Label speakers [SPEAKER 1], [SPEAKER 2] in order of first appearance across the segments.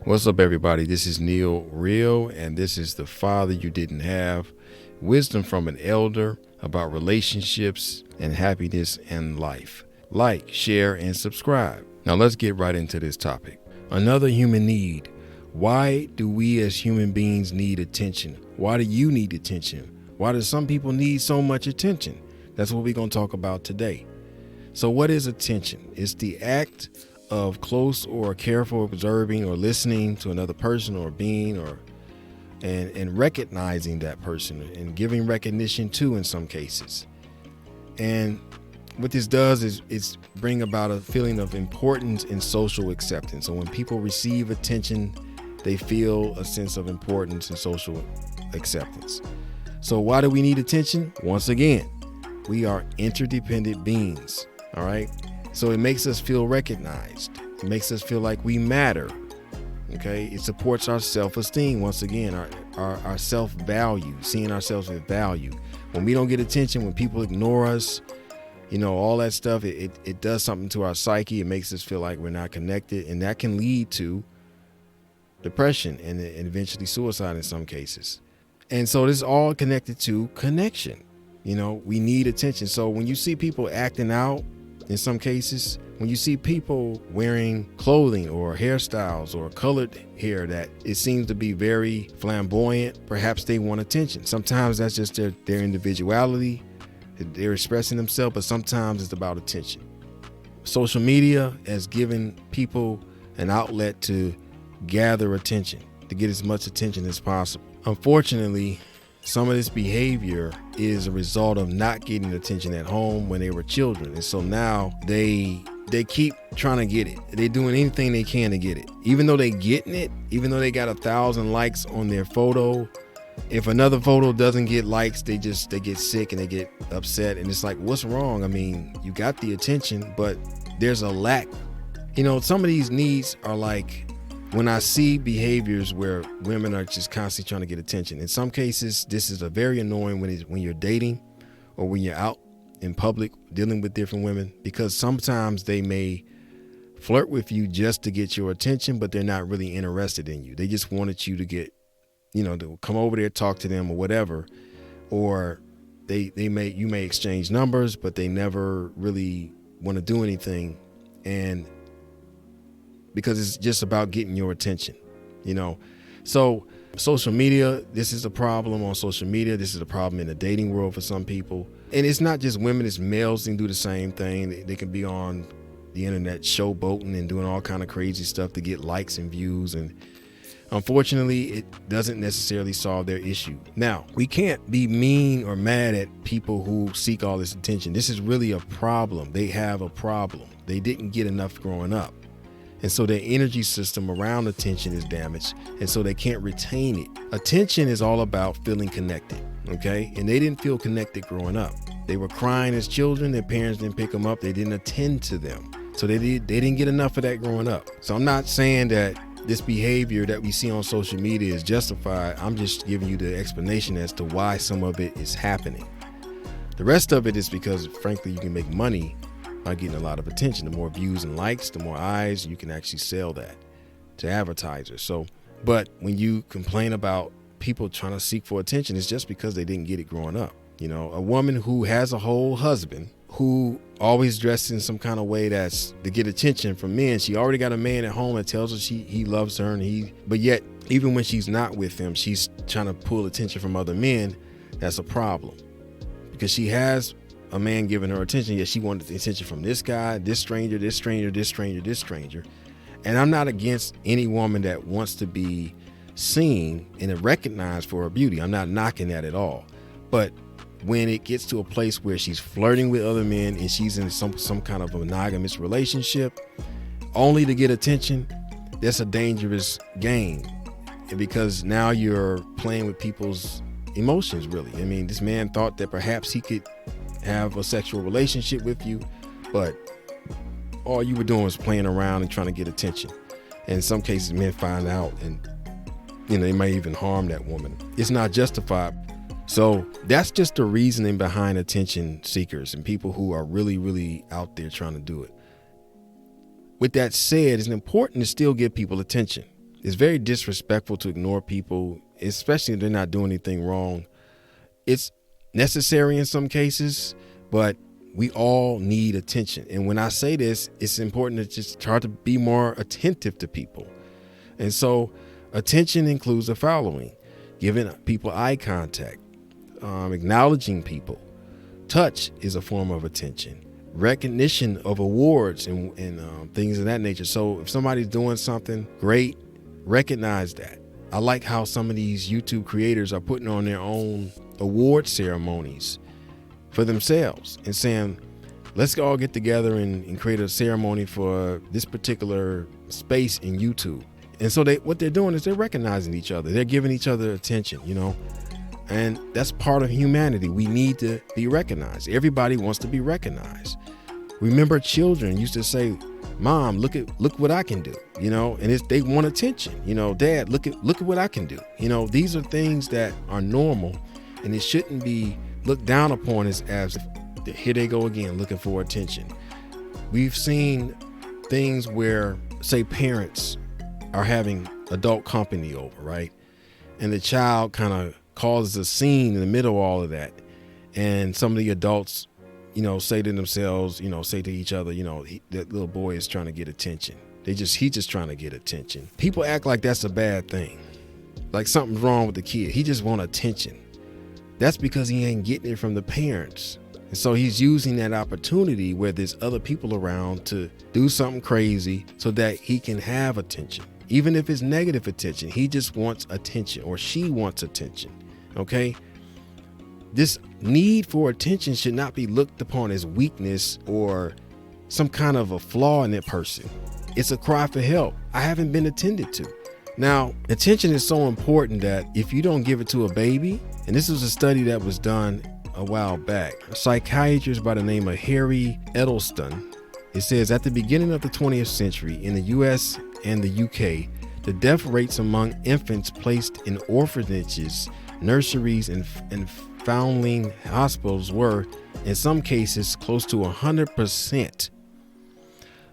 [SPEAKER 1] What's up, everybody? This is Neil Real, and this is The Father You Didn't Have. Wisdom from an elder about relationships and happiness and life. Like, share, and subscribe. Now let's get right into this topic. Another human need. Why do we as human beings need attention? Why do you need attention? Why do some people need so much attention? That's what we're going to talk about today. So what is attention? It's the act of close or careful observing or listening to another person or being, and recognizing that person and giving recognition to in some cases. And what this does is it's bring about a feeling of importance and social acceptance. So when people receive attention, they feel a sense of importance and social acceptance. So why do we need attention? Once again, we are interdependent beings. All right. So it makes us feel recognized. It makes us feel like we matter. Okay. It supports our self-esteem. Once again, our self-value, seeing ourselves with value. When we don't get attention, when people ignore us, all that stuff, it does something to our psyche. It makes us feel like we're not connected, and that can lead to depression and eventually suicide in some cases. And so this is all connected to connection. We need attention. So when you see people acting out, in some cases, when you see people wearing clothing or hairstyles or colored hair that it seems to be very flamboyant, perhaps they want attention. Sometimes that's just their individuality. They're expressing themselves, but sometimes it's about attention. Social media has given people an outlet to gather attention, to get as much attention as possible. Unfortunately, some of this behavior is a result of not getting attention at home when they were children. And so now they keep trying to get it. They're doing anything they can to get it. Even though they're getting it, even though they got 1,000 likes on their photo, if another photo doesn't get likes, they get sick and they get upset. And it's like, what's wrong? I mean, you got the attention, but there's a lack. Some of these needs are like, when I see behaviors where women are just constantly trying to get attention. In some cases, this is a very annoying when you're dating or when you're out in public dealing with different women, because sometimes they may flirt with you just to get your attention, but they're not really interested in you. They just wanted you to get, to come over there, talk to them or whatever. Or you may exchange numbers, but they never really want to do anything. And because it's just about getting your attention, So social media, this is a problem on social media. This is a problem in the dating world for some people. And it's not just women, it's males can do the same thing. They can be on the internet showboating and doing all kind of crazy stuff to get likes and views. And unfortunately, it doesn't necessarily solve their issue. Now, we can't be mean or mad at people who seek all this attention. This is really a problem. They have a problem. They didn't get enough growing up. And so their energy system around attention is damaged, and so they can't retain it. Attention is all about feeling connected, okay? And they didn't feel connected growing up. They were crying as children. Their parents didn't pick them up. They didn't attend to them. So they didn't get enough of that growing up. So I'm not saying that this behavior that we see on social media is justified. I'm just giving you the explanation as to why some of it is happening. The rest of it is because, frankly, you can make money by getting a lot of attention. The more views and likes, the more eyes, you can actually sell that to advertisers. So, but when you complain about people trying to seek for attention, it's just because they didn't get it growing up. A woman who has a whole husband who always dressed in some kind of way that's to get attention from men. She already got a man at home that tells her he loves her, but yet even when she's not with him, she's trying to pull attention from other men. That's a problem, because she has a man giving her attention, yet she wanted the attention from this guy, this stranger, this stranger, this stranger, this stranger. And I'm not against any woman that wants to be seen and recognized for her beauty. I'm not knocking that at all. But when it gets to a place where she's flirting with other men and she's in some kind of a monogamous relationship only to get attention, that's a dangerous game. And because now you're playing with people's emotions, really. I mean, this man thought that perhaps he could have a sexual relationship with you, but all you were doing was playing around and trying to get attention. And in some cases, men find out, and they might even harm that woman. It's not justified. So that's just the reasoning behind attention seekers and people who are really, really out there trying to do it. With that said, it's important to still give people attention. It's very disrespectful to ignore people, especially if they're not doing anything wrong. It's necessary in some cases, but we all need attention. And when I say this, it's important to just try to be more attentive to people. And so attention includes the following: giving people eye contact, acknowledging people. Touch is a form of attention. Recognition of awards and things of that nature. So if somebody's doing something great, recognize that. I like how some of these YouTube creators are putting on their own award ceremonies for themselves and saying, let's all get together and create a ceremony for this particular space in YouTube. And so what they're doing is they're recognizing each other. They're giving each other attention, and that's part of humanity. We need to be recognized. Everybody wants to be recognized. Remember, children used to say, Mom, look what I can do, and they want attention. Dad, look at what I can do. These are things that are normal, and it shouldn't be looked down upon as here they go again, looking for attention. We've seen things where, say, parents are having adult company over, right? And the child kind of causes a scene in the middle of all of that. And some of the adults, say to themselves, say to each other, that little boy is trying to get attention. He's just trying to get attention. People act like that's a bad thing. Like something's wrong with the kid. He just wants attention. That's because he ain't getting it from the parents. And so he's using that opportunity where there's other people around to do something crazy so that he can have attention. Even if it's negative attention, he just wants attention, or she wants attention. Okay? This need for attention should not be looked upon as weakness or some kind of a flaw in that person. It's a cry for help. I haven't been attended to. Now, attention is so important that if you don't give it to a baby, and this was a study that was done a while back, a psychiatrist by the name of Harry Edelston, it says at the beginning of the 20th century in the US and the UK, the death rates among infants placed in orphanages, nurseries, and foundling hospitals were, in some cases, close to 100%.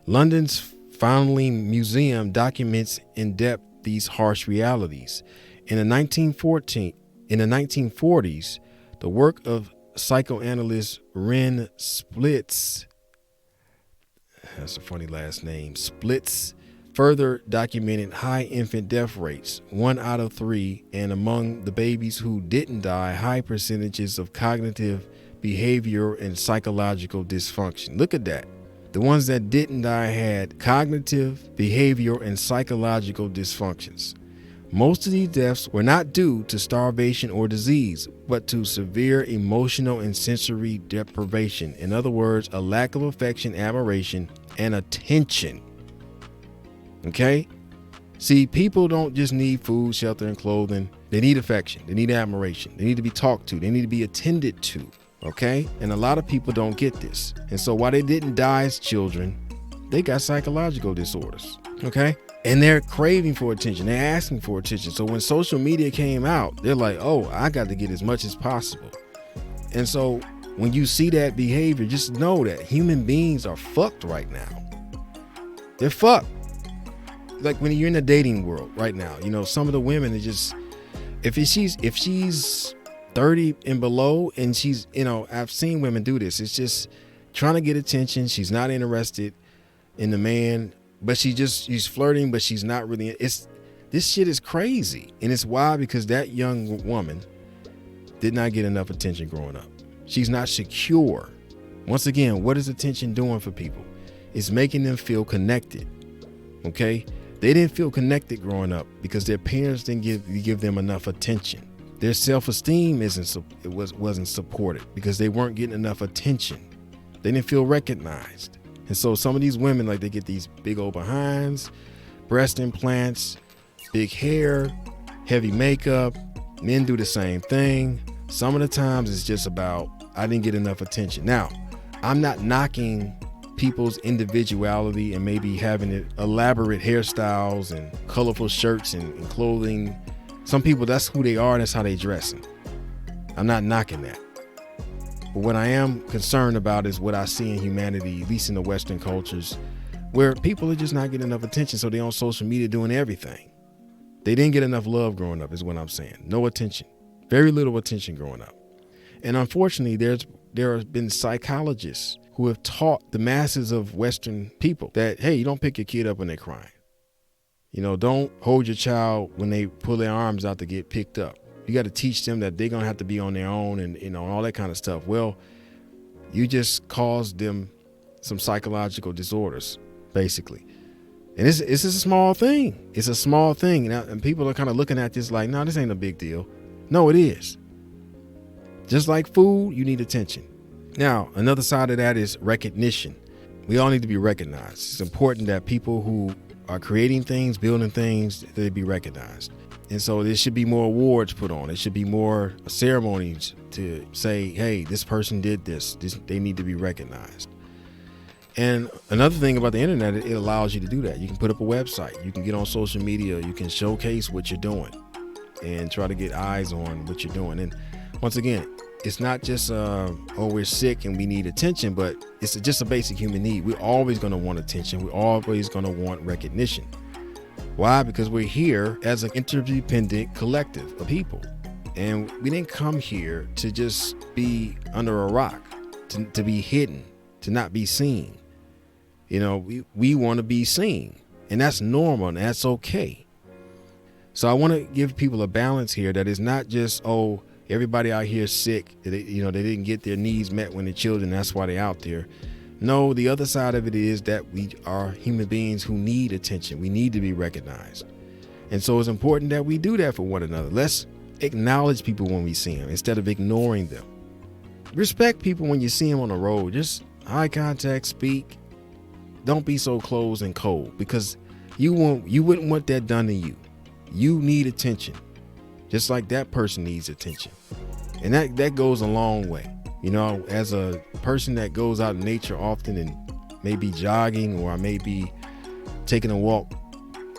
[SPEAKER 1] London's Foundling Museum documents in depth these harsh realities. In the 1940s, the work of psychoanalyst Ren Splitz, that's a funny last name, Splitz, further documented high infant death rates, 1 out of 3, and among the babies who didn't die, high percentages of cognitive, behavioral, and psychological dysfunction. Look at that. The ones that didn't die had cognitive, behavioral, and psychological dysfunctions. Most of these deaths were not due to starvation or disease, but to severe emotional and sensory deprivation. In other words, a lack of affection, admiration, and attention. Okay? See, people don't just need food, shelter, and clothing. They need affection. They need admiration. They need to be talked to. They need to be attended to. Okay? And a lot of people don't get this. And so while they didn't die as children, they got psychological disorders. Okay? And they're craving for attention. They're asking for attention. So when social media came out, they're like, oh, I got to get as much as possible. And so when you see that behavior, just know that human beings are fucked right now. They're fucked. Like when you're in the dating world right now, some of the women are just, if she's 30 and below, and she's, I've seen women do this. It's just trying to get attention. She's not interested in the man, but she's flirting, but she's not really. This shit is crazy. And it's why, because that young woman did not get enough attention growing up. She's not secure. Once again, what is attention doing for people? It's making them feel connected. Okay? They didn't feel connected growing up because their parents didn't give them enough attention. Their self-esteem wasn't supported because they weren't getting enough attention. They didn't feel recognized. And so some of these women, like, they get these big old behinds, breast implants, big hair, heavy makeup. Men do the same thing. Some of the times it's just about, I didn't get enough attention. Now, I'm not knocking people's individuality and maybe having elaborate hairstyles and colorful shirts and clothing. Some people, that's who they are. That's how they dressing. I'm not knocking that. But what I am concerned about is what I see in humanity, at least in the Western cultures, where people are just not getting enough attention. So they're on social media doing everything. They didn't get enough love growing up is what I'm saying. No attention, very little attention growing up. And unfortunately, there have been psychologists who have taught the masses of Western people that, hey, you don't pick your kid up when they're crying. Don't hold your child when they pull their arms out to get picked up. You got to teach them that they're going to have to be on their own and, all that kind of stuff. Well, you just caused them some psychological disorders, basically. And it's a small thing. It's a small thing. And people are kind of looking at this like, no, this ain't a big deal. No, it is. Just like food, you need attention. Now, another side of that is recognition. We all need to be recognized. It's important that people who are creating things, building things, they be recognized. And so there should be more awards put on. There should be more ceremonies to say, hey, this person did this. They need to be recognized. And another thing about the internet, it allows you to do that. You can put up a website. You can get on social media. You can showcase what you're doing and try to get eyes on what you're doing. And once again, it's not just, we're sick and we need attention, but it's just a basic human need. We're always going to want attention. We're always going to want recognition. Why? Because we're here as an interdependent collective of people. And we didn't come here to just be under a rock, to be hidden, to not be seen. We want to be seen, and that's normal and that's okay. So I want to give people a balance here that is not just, everybody out here is sick. They didn't get their needs met when they're children. That's why they're out there. No, the other side of it is that we are human beings who need attention. We need to be recognized. And so it's important that we do that for one another. Let's acknowledge people when we see them instead of ignoring them. Respect people when you see them on the road. Just eye contact, speak. Don't be so closed and cold, because you wouldn't want that done to you. You need attention, just like that person needs attention. And that goes a long way. As a person that goes out in nature often and maybe jogging, or I may be taking a walk,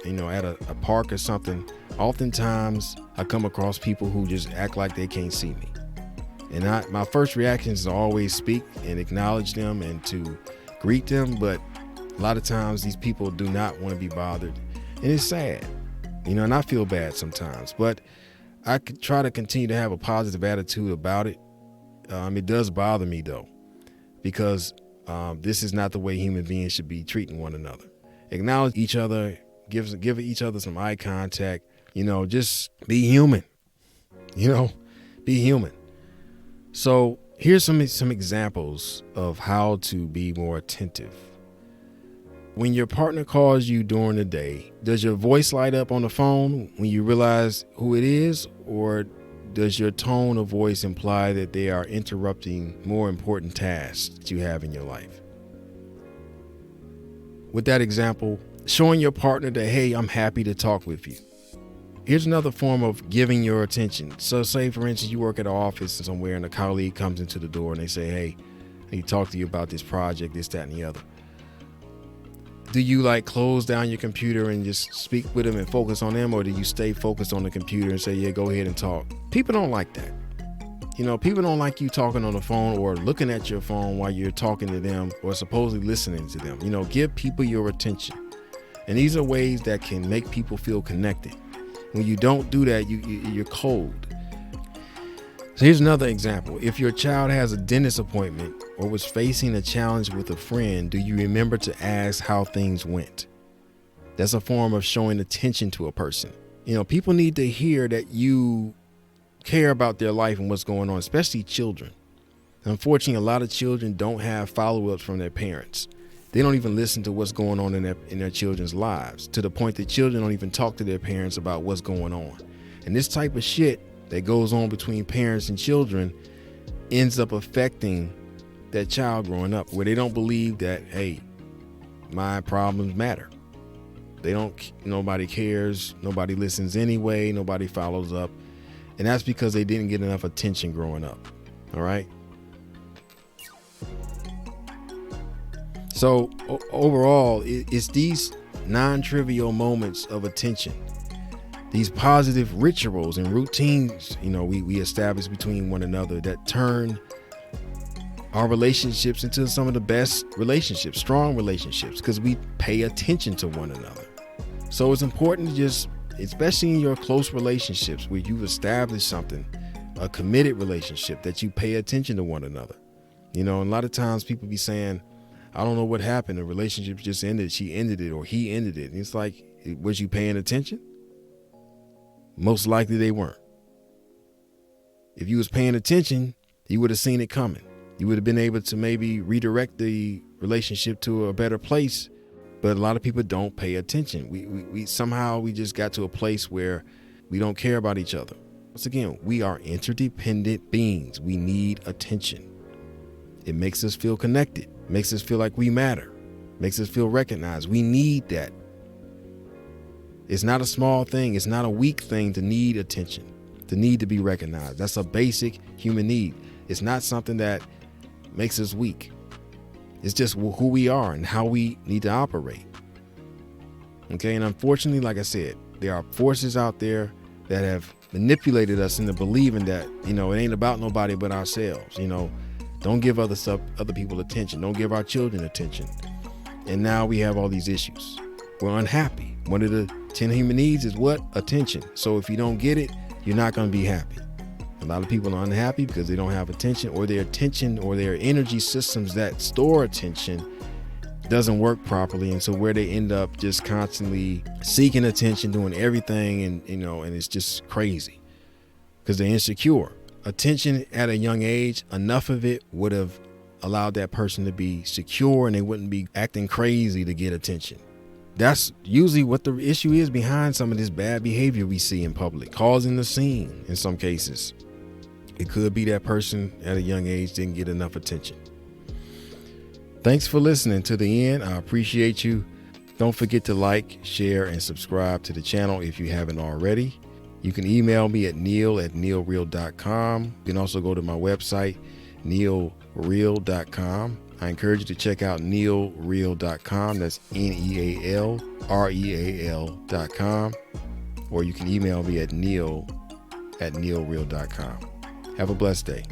[SPEAKER 1] at a park or something, oftentimes I come across people who just act like they can't see me. And my first reaction is to always speak and acknowledge them and to greet them. But a lot of times these people do not want to be bothered. And it's sad, and I feel bad sometimes. But I could try to continue to have a positive attitude about it. It does bother me, though, because this is not the way human beings should be treating one another. Acknowledge each other, give each other some eye contact, just be human, be human. So here's some examples of how to be more attentive. When your partner calls you during the day, does your voice light up on the phone when you realize who it is, or does your tone of voice imply that they are interrupting more important tasks that you have in your life? With that example, showing your partner that, hey, I'm happy to talk with you. Here's another form of giving your attention. So say, for instance, you work at an office somewhere and a colleague comes into the door and they say, hey, I need to talk to you about this project, this, that, and the other. Do you close down your computer and just speak with them and focus on them? Or do you stay focused on the computer and say, yeah, go ahead and talk? People don't like that. People don't like you talking on the phone or looking at your phone while you're talking to them or supposedly listening to them. Give people your attention. And these are ways that can make people feel connected. When you don't do that, you're cold. So here's another example. If your child has a dentist appointment or was facing a challenge with a friend, do you remember to ask how things went? That's a form of showing attention to a person. People need to hear that you care about their life and what's going on, especially children. Unfortunately, a lot of children don't have follow-ups from their parents. They don't even listen to what's going on in their children's lives, to the point that children don't even talk to their parents about what's going on. And this type of shit that goes on between parents and children ends up affecting that child growing up, where they don't believe that, hey, my problems matter. Nobody cares, nobody listens anyway, nobody follows up. And that's because they didn't get enough attention growing up. All right. So overall, it's these non-trivial moments of attention, these positive rituals and routines, we establish between one another that turn our relationships into some of the best relationships, strong relationships, because we pay attention to one another. So it's important to just especially in your close relationships where you've established something, a committed relationship, that you pay attention to one another. And a lot of times people be saying, I don't know what happened. The relationship just ended. She ended it or he ended it. And it's like, was you paying attention? Most likely they weren't. If you was paying attention, you would have seen it coming. You would have been able to maybe redirect the relationship to a better place. But a lot of people don't pay attention. We somehow just got to a place where we don't care about each other. Once again, we are interdependent beings. We need attention. It makes us feel connected, makes us feel like we matter, makes us feel recognized. We need that. It's not a small thing. It's not a weak thing to need attention, to need to be recognized. That's a basic human need. It's not something that makes us weak. It's just who we are and how we need to operate. Okay. And unfortunately, like I said, there are forces out there that have manipulated us into believing that, it ain't about nobody but ourselves. Don't give other people attention. Don't give our children attention. And now we have all these issues. We're unhappy. One of the 10 human needs is what? Attention. So if you don't get it, you're not going to be happy. A lot of people are unhappy because they don't have attention, or their attention or their energy systems that store attention doesn't work properly. And so where they end up just constantly seeking attention, doing everything, and it's just crazy because they're insecure. Attention at a young age, enough of it would have allowed that person to be secure and they wouldn't be acting crazy to get attention. That's usually what the issue is behind some of this bad behavior we see in public, causing the scene in some cases. It could be that person at a young age didn't get enough attention. Thanks for listening to the end. I appreciate you. Don't forget to like, share, and subscribe to the channel if you haven't already. You can email me at neil@neilreal.com. You can also go to my website, neilreal.com. I encourage you to check out neilreal.com. That's NEALREAL.com. Or you can email me at neil@neilreal.com. Have a blessed day.